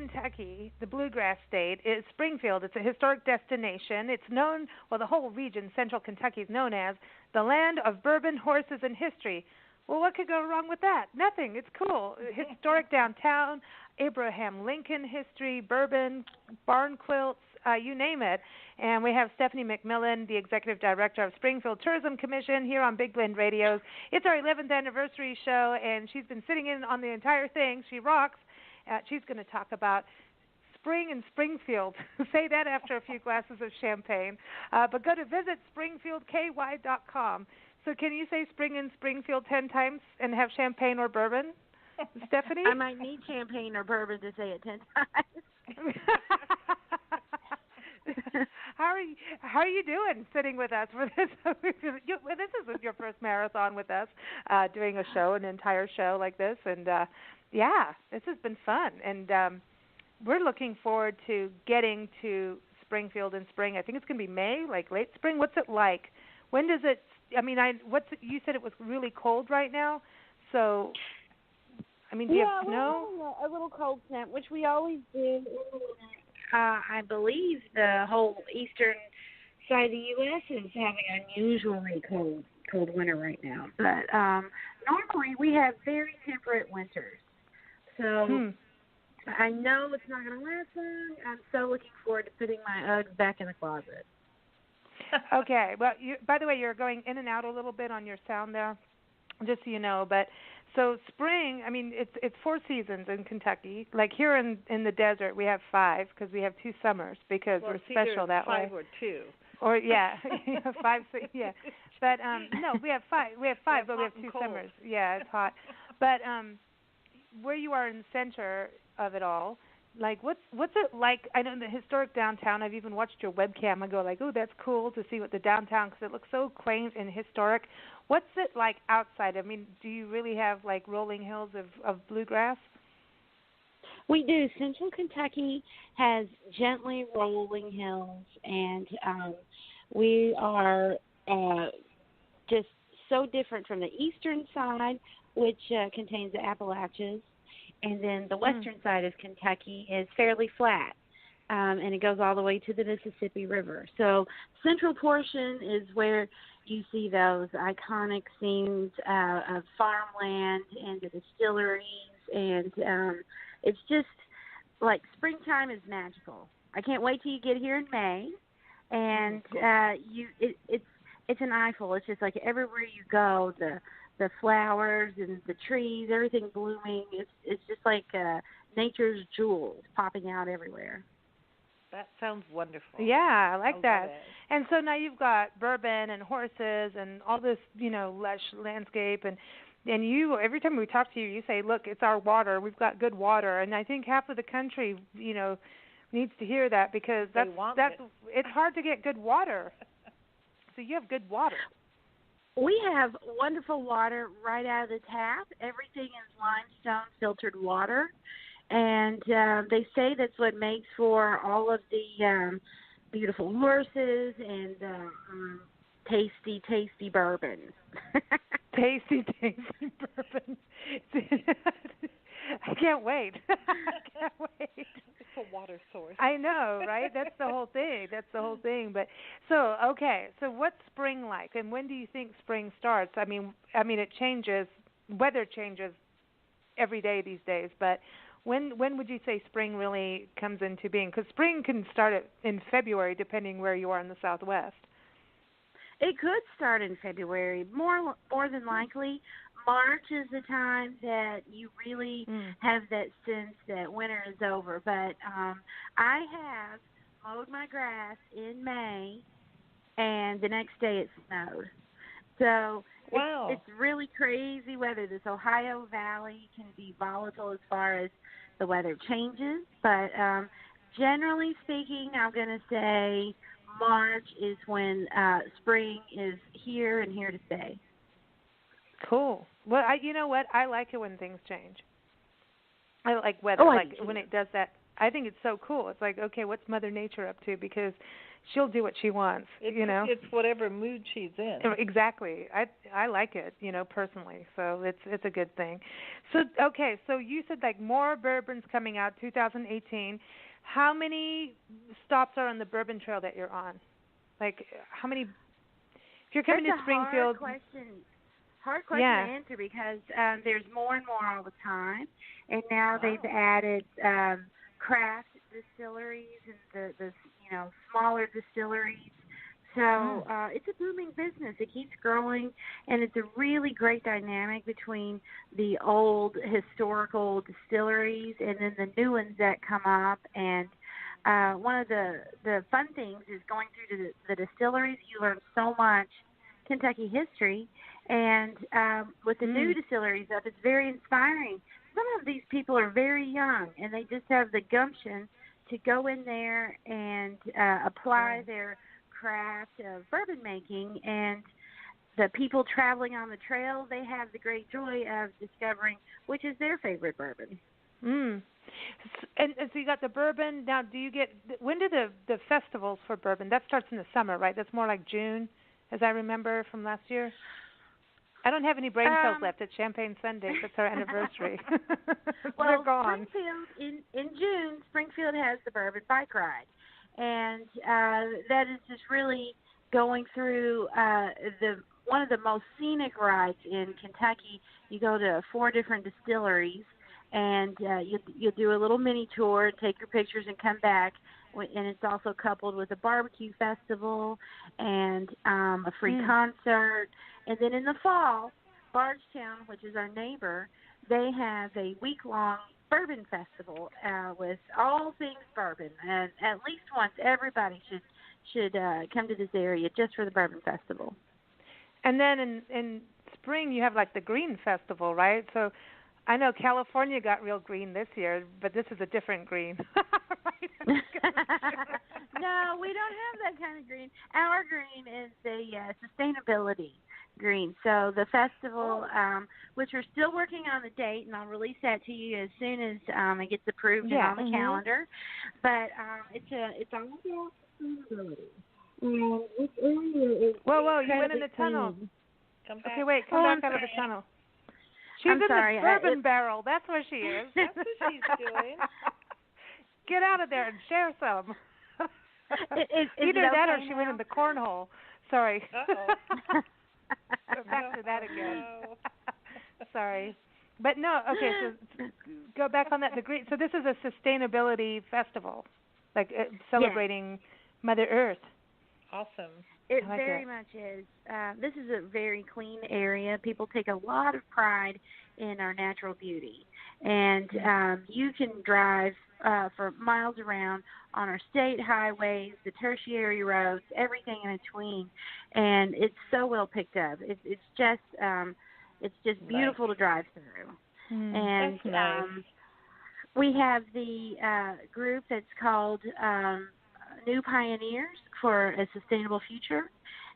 Kentucky, the bluegrass state, is Springfield. It's a historic destination. It's known, well, the whole region, central Kentucky, is known as the land of bourbon, horses, and history. Well, what could go wrong with that? Nothing. It's cool. Historic downtown, Abraham Lincoln history, bourbon, barn quilts, you name it. And we have Stephanie McMillin, the Executive Director of Springfield Tourism Commission, here on Big Blend Radio. It's our 11th anniversary show, and she's been sitting in on the entire thing. She rocks. She's going to talk about spring in Springfield. Say that after a few glasses of champagne. But go to visit springfieldky.com. So can you say spring in Springfield 10 times and have champagne or bourbon, Stephanie? I might need champagne or bourbon to say it 10 times. How are you doing sitting with us for this? This isn't your first marathon with us, doing a show, an entire show like this. And, this has been fun. And we're looking forward to getting to Springfield in spring. I think it's going to be May, like late spring. What's it like? When does it you said it was really cold right now. So, do you have snow? A little cold snap, which we always do. I believe the whole eastern side of the U.S. is having an unusually cold winter right now. But normally we have very temperate winters. So I know it's not going to last long. I'm so looking forward to putting my Uggs back in the closet. Okay. Well, by the way, you're going in and out a little bit on your sound there, just so you know. But so spring, it's 4 seasons in Kentucky. Like here in the desert, we have 5 because we have 2 summers because we're special that way. 5 or 2. Or 5, 6, yeah. But no, we have 5. We have 5, but we have 2 summers. Yeah, it's hot. But where you are in the center of it all, like what's it like? I know in the historic downtown, I've even watched your webcam. I go like, oh, that's cool to see what the downtown, because it looks so quaint and historic. What's it like outside? Do you really have like rolling hills of bluegrass? We do. Central Kentucky has gently rolling hills, and we are just so different from the eastern side, which contains the Appalachians. And then the western side of Kentucky is fairly flat, and it goes all the way to the Mississippi River. So central portion is where you see those iconic scenes of farmland and the distilleries, and it's just like springtime is magical. I can't wait till you get here in May, and it's an eyeful. It's just like everywhere you go, the flowers and the trees, everything blooming. It's just like nature's jewels popping out everywhere. That sounds wonderful. Yeah, I like that. And so now you've got bourbon and horses and all this, lush landscape. And you, every time we talk to you, you say, look, it's our water. We've got good water. And I think half of the country, needs to hear that because it's hard to get good water. So you have good water. We have wonderful water right out of the tap. Everything is limestone filtered water. And they say that's what makes for all of the beautiful horses and tasty, tasty bourbons. Tasty bourbon. I can't wait. It's a water source. I know, right? That's the whole thing. But so what's spring like, and when do you think spring starts? It changes. Weather changes every day these days. But when would you say spring really comes into being? Because spring can start in February, depending where you are in the Southwest. It could start in February. More than likely, March is the time that you really have that sense that winter is over. But I have mowed my grass in May, and the next day it snowed. So it's really crazy weather. This Ohio Valley can be volatile as far as the weather changes. But generally speaking, I'm going to say March is when spring is here and here to stay. Cool. Well, you know what? I like it when things change. I like weather, when it does that. I think it's so cool. It's like, okay, what's Mother Nature up to? Because she'll do what she wants, It's whatever mood she's in. Exactly. I like it, personally. So it's a good thing. So okay, so you said like more bourbons coming out 2018. How many stops are on the Bourbon Trail that you're on? Like how many? If you're coming That's to Springfield, hard question to answer because there's more and more all the time, and now they've added craft distilleries and the smaller distilleries. So it's a booming business. It keeps growing, and it's a really great dynamic between the old historical distilleries and then the new ones that come up. And one of the fun things is going through the distilleries. You learn so much Kentucky history, and with the new distilleries up, it's very inspiring. Some of these people are very young, and they just have the gumption to go in there and apply their craft of bourbon making. And the people traveling on the trail, they have the great joy of discovering which is their favorite bourbon. And so you got the bourbon. Now, when do the festivals for bourbon? That starts in the summer, right? That's more like June, as I remember from last year. I don't have any brain cells left. It's Champagne Sunday. That's our anniversary. Well, they're gone. Springfield, in June, Springfield has the Bourbon Bike Ride. And that is just really going through one of the most scenic rides in Kentucky. You go to 4 different distilleries, and you do a little mini tour, take your pictures, and come back. And it's also coupled with a barbecue festival and a free concert. And then in the fall, Bardstown, which is our neighbor, they have a week-long bourbon festival with all things bourbon. And at least once, everybody should come to this area just for the bourbon festival. And then in spring, you have like the Green Festival, right? So I know California got real green this year, but this is a different green. No, we don't have that kind of green. Our green is the sustainability green. So the festival, which we're still working on the date, and I'll release that to you as soon as it gets approved and on the calendar. But it's all about sustainability. This area is whoa! You went in the tunnel. Come back. Okay, wait. Come back out of the tunnel. She's in the bourbon barrel. That's where she is. That's what she's doing. Get out of there and share some. Either that or she went in the cornhole. Sorry. Uh-oh. Back to that again. Sorry. But no, okay, so go back on that. So this is a sustainability festival, like celebrating Mother Earth. Awesome. It very much is. This is a very clean area. People take a lot of pride in our natural beauty. And you can drive for miles around on our state highways, the tertiary roads, everything in between. And it's so well picked up. It's just beautiful to drive through. And that's nice. We have the group that's called New Pioneers for a Sustainable Future.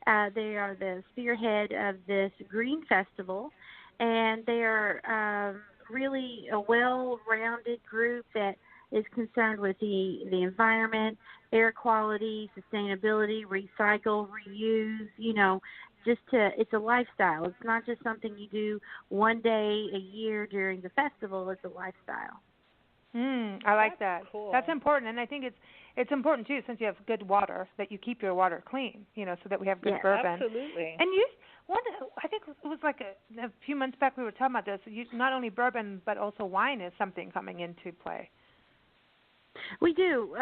They are the spearhead of this Green Festival, and they are really a well-rounded group that is concerned with the environment, air quality, sustainability, recycle, reuse, it's a lifestyle. It's not just something you do one day a year during the festival. It's a lifestyle. I like that. Cool. That's important, and I think it's important too, since you have good water, that you keep your water clean, so that we have good bourbon. Absolutely. And I think it was like a few months back we were talking about this. Not only bourbon, but also wine is something coming into play. We do.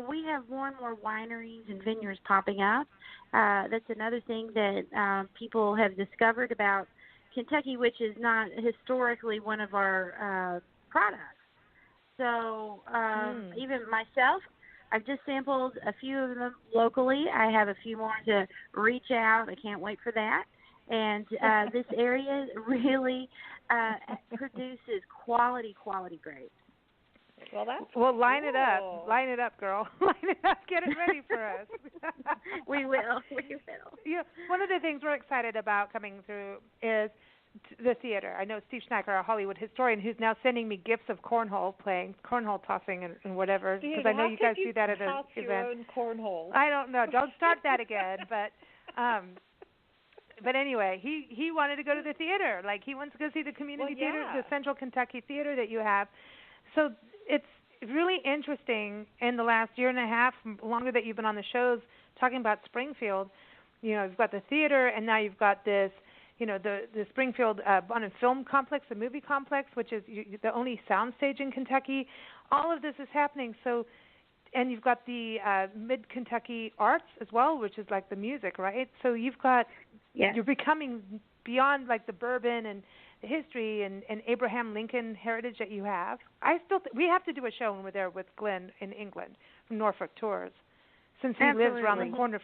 We have more and more wineries and vineyards popping up. That's another thing that people have discovered about Kentucky, which is not historically one of our products. So even myself, I've just sampled a few of them locally. I have a few more to reach out. I can't wait for that. And this area really produces quality grapes. Well, line it up. Line it up, girl. Line it up. Get it ready for us. We will. Yeah, one of the things we're excited about coming through is the theater. I know Steve Schnacker, a Hollywood historian, who's now sending me gifts of cornhole tossing and whatever, because I know you guys do that at an event. Your own cornhole? I don't know. Don't start that again. But anyway, he wanted to go to the theater. Like, he wants to go see the community theater, the Central Kentucky Theater that you have. So it's really interesting in the last year and a half, longer that you've been on the shows, talking about Springfield. You know, you've got the theater, and now you've got this, you know, the Springfield Bonham Film Complex, the movie complex, which is the only soundstage in Kentucky. All of this is happening. So, and you've got the Mid-Kentucky Arts as well, which is like the music, right? So you've got, you're becoming beyond like the bourbon and the history and Abraham Lincoln heritage that you have. We have to do a show when we're there with Glenn in England from Norfolk Tours, since he lives around the corner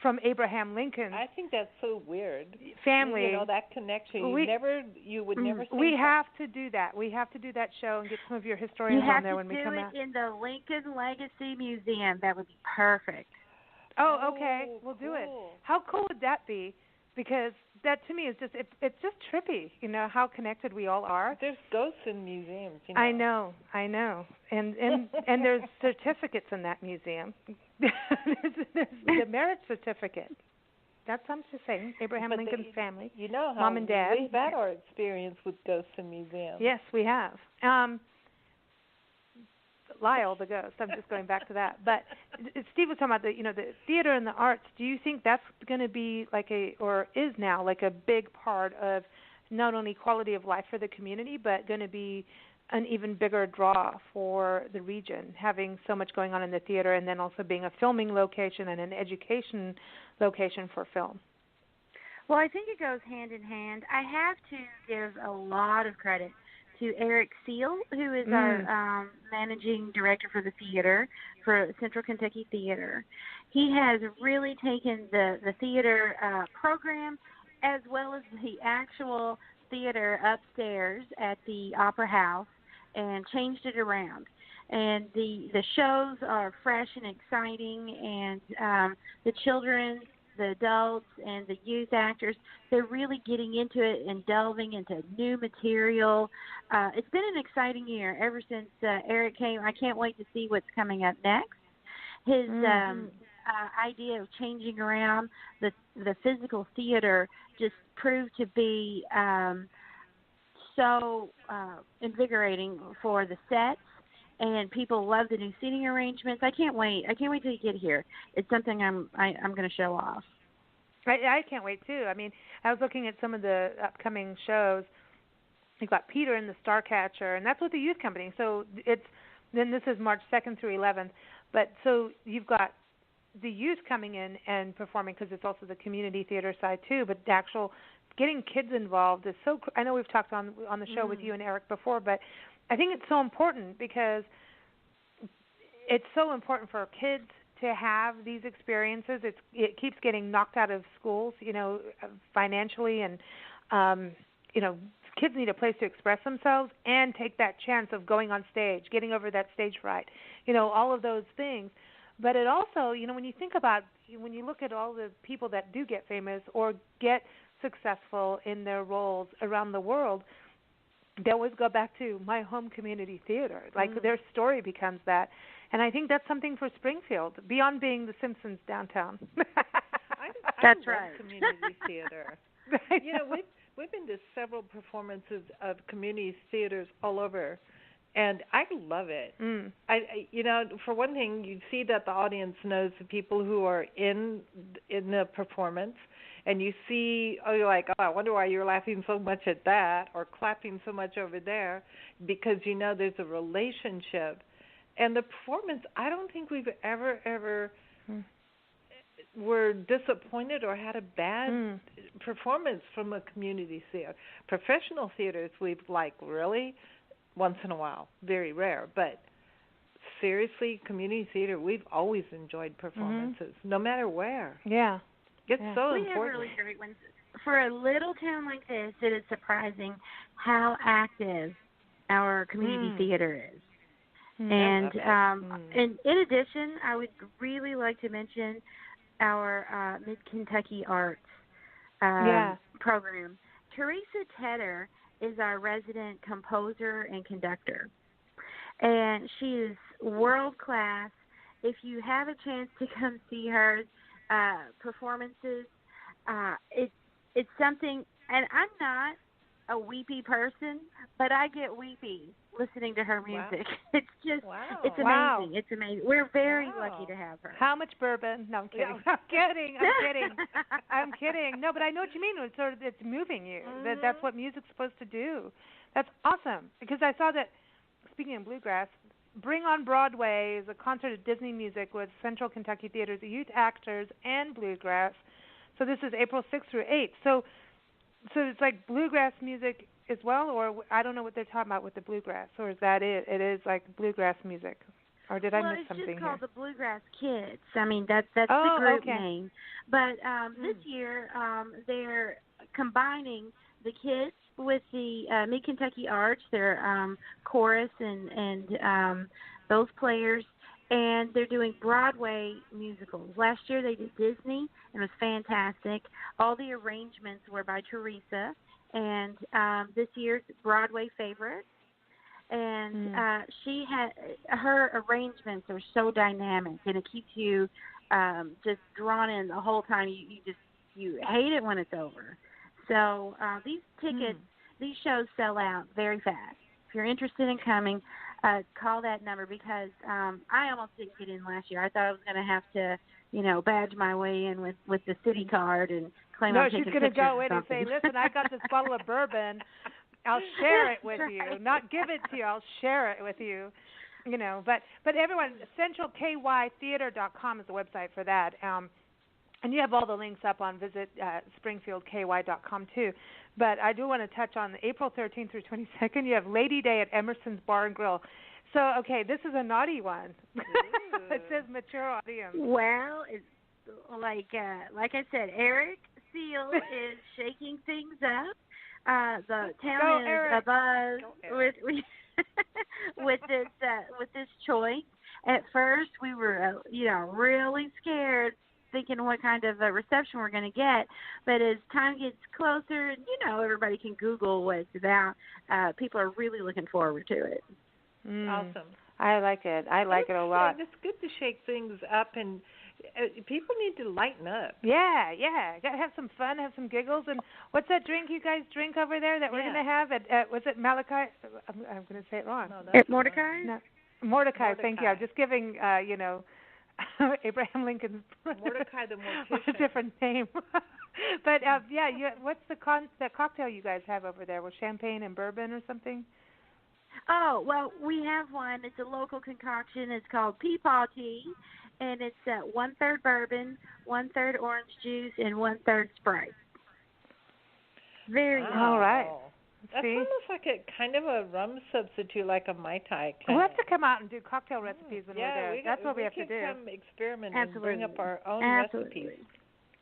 from Abraham Lincoln. I think that's so weird. Family. You know, that connection. You would never think we have to do that. We have to do that show and get some of your historians on there when we come out. You have to do it in the Lincoln Legacy Museum. That would be perfect. Oh, okay. We'll do it. How cool would that be? Because that to me is just it's just trippy, you know, how connected we all are. There's ghosts in museums, you know. I know. And there's certificates in that museum. there's the merit certificate. That's what I'm just saying. Abraham Lincoln's family. You know how Mom and Dad. we've had our experience with ghosts in museums. Yes, we have. Lyle the ghost. I'm just going back to that. But Steve was talking about the theater and the arts. Do you think that's going to be is now like a big part of not only quality of life for the community, but going to be an even bigger draw for the region, having so much going on in the theater, and then also being a filming location and an education location for film? Well, I think it goes hand in hand. I have to give a lot of credit to Eric Seal, who is our managing director for the theater, for Central Kentucky Theater. He has really taken the theater program as well as the actual theater upstairs at the Opera House and changed it around. And the shows are fresh and exciting, and the children, the adults, and the youth actors, they're really getting into it and delving into new material. It's been an exciting year ever since Eric came. I can't wait to see what's coming up next. His idea of changing around the physical theater just proved to be so invigorating for the sets, and people love the new seating arrangements. I can't wait till you get here. It's something I'm going to show off. I can't wait too. I mean, I was looking at some of the upcoming shows. You've got Peter and the Starcatcher, and that's with the youth company. So this is March 2nd through 11th. But so you've got the youth coming in and performing, because it's also the community theater side too. But the actual getting kids involved is so. I know we've talked on the show with you and Eric before, but I think it's so important because it's so important for kids to have these experiences. It keeps getting knocked out of schools, financially, and kids need a place to express themselves and take that chance of going on stage, getting over that stage fright, all of those things. But it also, when you think about, when you look at all the people that do get famous or get successful in their roles around the world, they always go back to my home community theater. Like their story becomes that. And I think that's something for Springfield, beyond being the Simpsons downtown. That's I right. love community theater. We've been to several performances of community theaters all over, and I love it. For one thing, you see that the audience knows the people who are in the performance, and you see, you're like, I wonder why you're laughing so much at that or clapping so much over there, because there's a relationship. And the performance, I don't think we've ever were disappointed or had a bad performance from a community theater. Professional theaters, we've really once in a while, very rare. But seriously, community theater, we've always enjoyed performances, no matter where. Yeah. It's so we important. have really great ones. For a little town like this, it is surprising how active our community theater is. And in addition, I would really like to mention our Mid-Kentucky Arts program. Teresa Tedder is our resident composer and conductor, and she is world class. If you have a chance to come see her performances, it's something. And I'm not a weepy person, but I get weepy listening to her music. Wow. It's just, it's amazing. Wow. It's amazing. We're very lucky to have her. How much bourbon? No, I'm kidding. Yeah. I'm kidding. No, but I know what you mean. It's sort of, it's moving you. Mm-hmm. That's what music's supposed to do. That's awesome. Because I saw that, speaking of bluegrass, Bring on Broadway is a concert of Disney music with Central Kentucky Theater's youth actors and bluegrass. So this is April 6th through 8th. So it's like bluegrass music as well, or I don't know what they're talking about with the bluegrass, or is that it? It is like bluegrass music, or did I miss something here? Well, it's just called the Bluegrass Kids. I mean, that's the group name. But this year they're combining the kids with the Mid-Kentucky Arts, their chorus and those players, and they're doing Broadway musicals. Last year they did Disney, and it was fantastic. All the arrangements were by Teresa, and this year's Broadway favorite. And she had her arrangements are so dynamic, and it keeps you just drawn in the whole time. You hate it when it's over. So these tickets, these shows sell out very fast. If you're interested in coming, call that number, because I almost didn't get in last year. I thought I was going to have to, badge my way in with the city card and claim I'm taking pictures. No, she's going to go in and say, listen, I got this bottle of bourbon. I'll share it with you. Not give it to you. I'll share it with you. But everyone, centralkytheater.com is the website for that. And you have all the links up on visit springfieldky.com too. But I do want to touch on April 13th through 22nd. You have Lady Day at Emerson's Bar and Grill. So, okay, this is a naughty one. It says mature audience. Well, it's like I said, Eric Seal is shaking things up. The town is abuzz with this choice. At first, we were really scared, thinking what kind of a reception we're going to get. But as time gets closer, everybody can Google what it's about. People are really looking forward to it. Awesome. I like it. I like it a lot. It's good to shake things up, and people need to lighten up. Yeah. Got to have some fun, have some giggles. And what's that drink you guys drink over there that we're going to have at was it Malachi? I'm going to say it wrong. At Mordecai? No. Mordecai. Thank you. I'm just giving, Abraham Lincoln's Mordecai the Mortician. A different name. But what's the cocktail you guys have over there? With champagne and bourbon or something? Oh, well, we have one. It's a local concoction. It's called Peepaw Tea, and it's 1/3 bourbon, 1/3 orange juice, and 1/3 Sprite. Very nice. All right. That's almost like a kind of a rum substitute, like a Mai Tai. We'll have to come out and do cocktail recipes when we're there. That's what we have to do. We can come experiment and Absolutely. bring up our own recipes.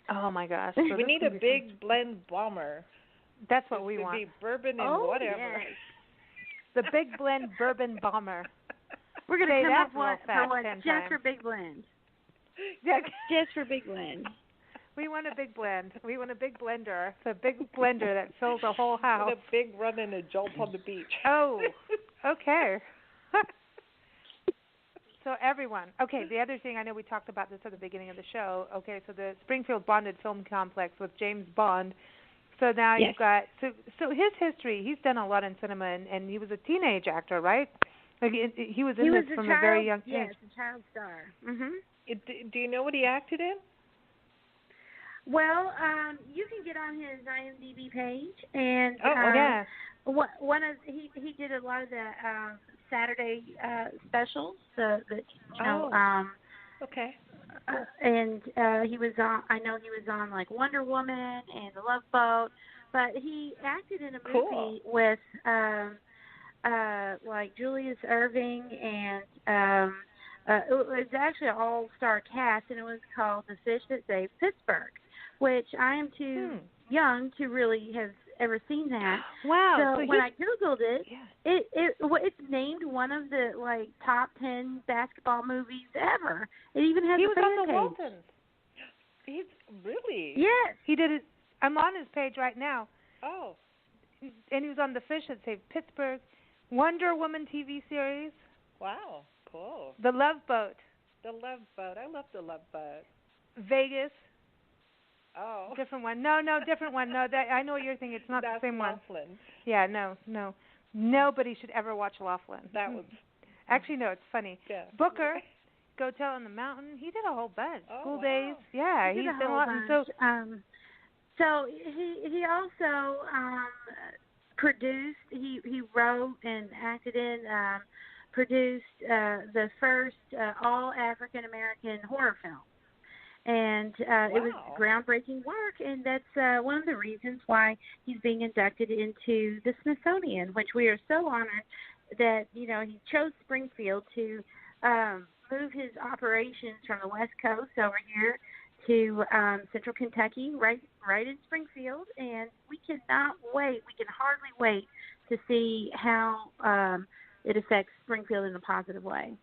Oh, my gosh. So we need a big blend bomber. That's what we want. Be bourbon and whatever. Yes. The Big Blend Bourbon Bomber. We're going to come up for one just for Big Blend. Yeah. Just for Big Blend. We want a big blend. We want a big blender. It's a big blender that fills a whole house. With a big run and a jolt on the beach. Oh, okay. So everyone, the other thing, I know we talked about this at the beginning of the show. Okay, so the Springfield Bonded Film Complex with James Bond. So now you've got, so his history, he's done a lot in cinema, and he was a teenage actor, right? Like he was in this from a very young age. Yes, a child star. Mm-hmm. Do you know what he acted in? Well, you can get on his IMDb page, and he did a lot of the Saturday specials. Okay. And he was on. I know he was on like Wonder Woman and The Love Boat, but he acted in a movie with like Julius Erving, and it was actually an all-star cast, and it was called The Fish That Saved Pittsburgh, which I am too young to really have ever seen that. Wow! So when I Googled it, it's named one of the like top 10 basketball movies ever. It even has a fan page. He was on the Waltons. He's really? Yes. He did it. I'm on his page right now. Oh. and he was on The Fish That Saved Pittsburgh, Wonder Woman TV series, Wow, cool. The Love Boat, The Love Boat. I love The Love Boat. Vegas. Oh. Different one. No, different one. No, that I know what you're thinking. It's not That's the same one. Laughlin. Yeah, no. Nobody should ever watch Laughlin. That was. Actually, no, it's funny. Yeah. Booker, Go Tell on the Mountain. He did a whole bunch. Oh, School wow. Days. Yeah, He did he's a done a whole lot. bunch. And so he also produced. He wrote and acted in. Produced the first all African American horror film. And it was groundbreaking work, and that's one of the reasons why he's being inducted into the Smithsonian, which we are so honored that, he chose Springfield to move his operations from the West Coast over here to Central Kentucky, right in Springfield, and we cannot wait. We can hardly wait to see how it affects Springfield in a positive way.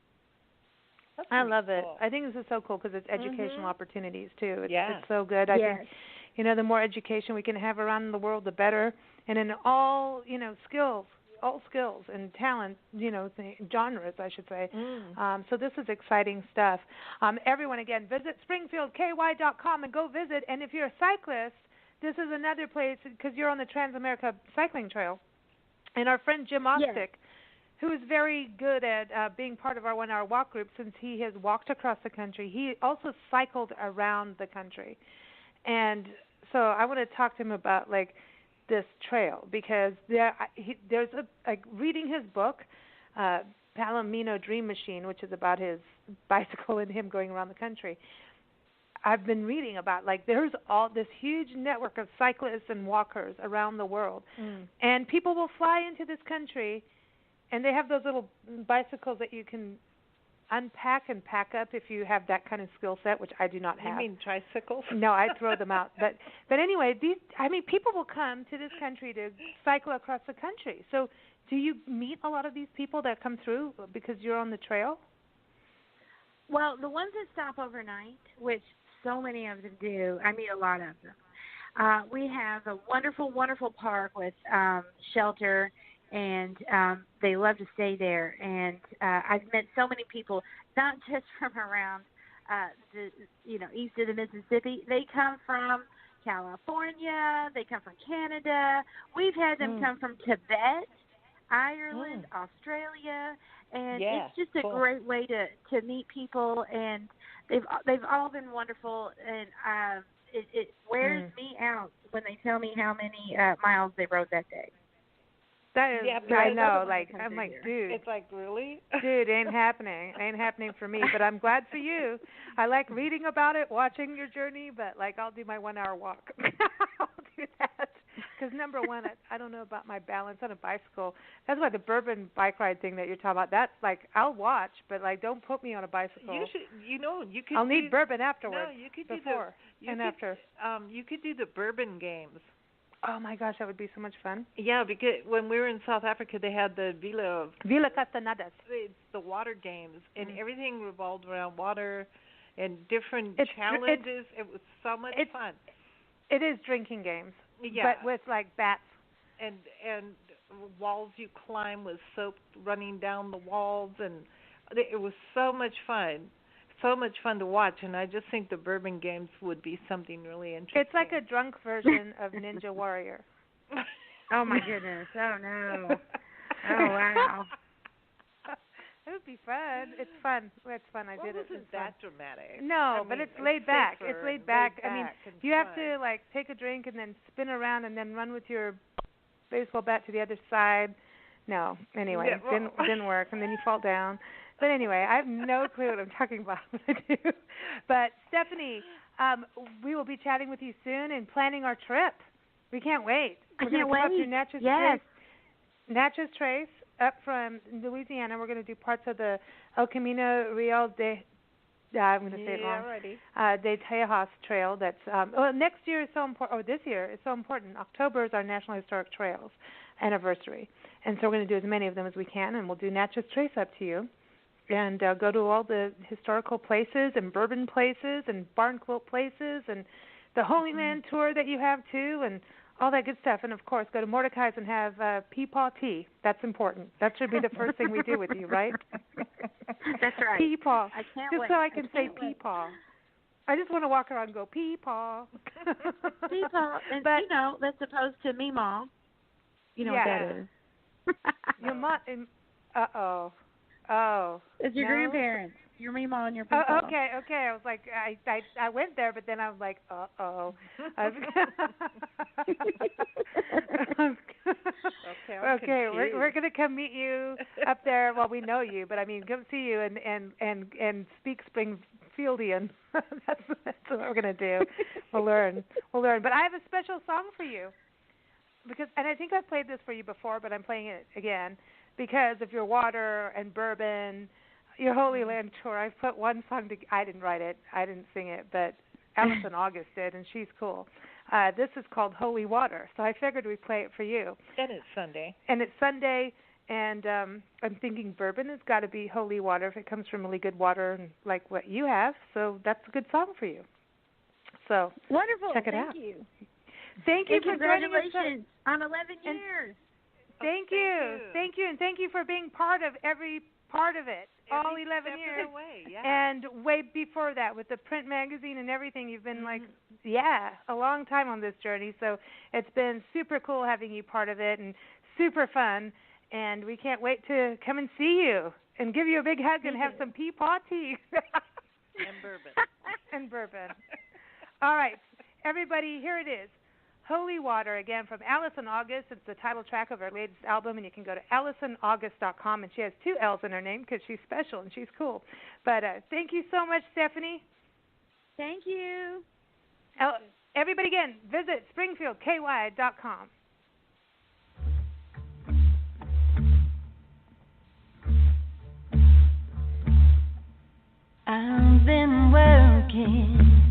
I love it. Cool. I think this is so cool because it's educational opportunities too. It's so good. I Yes. think, the more education we can have around the world, the better. And in all, skills, and talent, genres, I should say. So this is exciting stuff. Everyone, again, visit SpringfieldKY.com and go visit. And if you're a cyclist, this is another place because you're on the Transamerica Cycling Trail. And our friend Jim Ostick, who is very good at being part of our 1 Hour Walk group since he has walked across the country. He also cycled around the country. And so I want to talk to him about, this trail because there's reading his book, Palomino Dream Machine, which is about his bicycle and him going around the country. I've been reading about, there's all this huge network of cyclists and walkers around the world. And people will fly into this country, and they have those little bicycles that you can unpack and pack up if you have that kind of skill set, which I do not have. You mean tricycles? No, I throw them out. But anyway, people will come to this country to cycle across the country. So do you meet a lot of these people that come through because you're on the trail? Well, the ones that stop overnight, which so many of them do, I meet a lot of them. We have a wonderful, wonderful park with shelter, and they love to stay there. And I've met so many people, not just from around east of the Mississippi. They come from California. They come from Canada. We've had them come from Tibet, Ireland, Australia, and it's just a great way to meet people. And they've all been wonderful. And it wears me out when they tell me how many miles they rode that day. That is, I know, I'm like, dude. It's really? Dude, ain't happening. Ain't happening for me, but I'm glad for you. I like reading about it, watching your journey, but, I'll do my 1 hour walk. I'll do that. Because, number one, I don't know about my balance on a bicycle. That's why the bourbon bike ride thing that you're talking about, that's, I'll watch, but, don't put me on a bicycle. You should, you could I'll need bourbon afterwards. No, you could before after. You could do the Bourbon Games. Oh, my gosh, that would be so much fun. Yeah, because when we were in South Africa, they had the Villa Castañadas. It's the water games, and everything revolved around water and different challenges. It was so much fun. It is drinking games, but with, bats. And walls you climb with soap running down the walls, and it was so much fun. So much fun to watch, and I just think the Bourbon Games would be something really interesting. It's like a drunk version of Ninja Warrior. Oh, my goodness. Oh, no. Oh, wow. It would be fun. It's fun. It's fun. I did it. It wasn't that dramatic. No, but it's laid back. It's laid back. I mean, you fun. have to, take a drink and then spin around and then run with your baseball bat to the other side. No. Anyway, didn't work, and then you fall down. But anyway, I have no clue what I'm talking about. But Stephanie, we will be chatting with you soon and planning our trip. We can't wait. We're going to come up to Natchez Trace. Natchez Trace up from Louisiana. We're going to do parts of the El Camino Real de I'm going to say it wrong. De Tejas Trail. That's next year is so important. Or this year is so important. October is our National Historic Trails anniversary, and so we're going to do as many of them as we can, and we'll do Natchez Trace up to you. And go to all the historical places and bourbon places and barn quilt places and the Holy Land tour that you have too, and all that good stuff. And, of course, go to Mordecai's and have peepaw tea. That's important. That should be the first thing we do with you, right? That's right. Peepaw. I can't Just wait. so I can say peepaw. I just want to walk around and go peepaw. Peepaw. And, but, that's opposed to meemaw. You know what that is. Your mom, uh-oh. Oh. It's your grandparents. Your meemaw and your peepaw. Oh, okay. I was like, I went there, but then I was like, uh-oh. Okay, we're going to come meet you up there. Well, we know you, but I mean, come see you and speak Springfieldian. That's what we're going to do. We'll learn. But I have a special song for you and I think I've played this for you before, but I'm playing it again because of your water and bourbon. Your Holy Land tour, I've put one song I didn't write it. I didn't sing it, but Allison August did, and she's cool. This is called Holy Water, so I figured we'd play it for you. And it's Sunday. And I'm thinking bourbon has got to be holy water if it comes from really good water and like what you have, so that's a good song for you. So wonderful. Check it out. Thank you. Thank you for joining us. Congratulations on 11 years. Thank you, and thank you for being part of every part of it. All 11 years. And way before that with the print magazine and everything, you've been a long time on this journey. So it's been super cool having you part of it and super fun. And we can't wait to come and see you and give you a big hug and have some peepaw tea. And bourbon. All right, everybody, here it is. Holy Water, again, from Allison August. It's the title track of her latest album, and you can go to AllisonAugust.com, and she has 2 L's in her name because she's special and she's cool. But thank you so much, Stephanie. Thank you. Everybody, again, visit SpringfieldKY.com. I've been working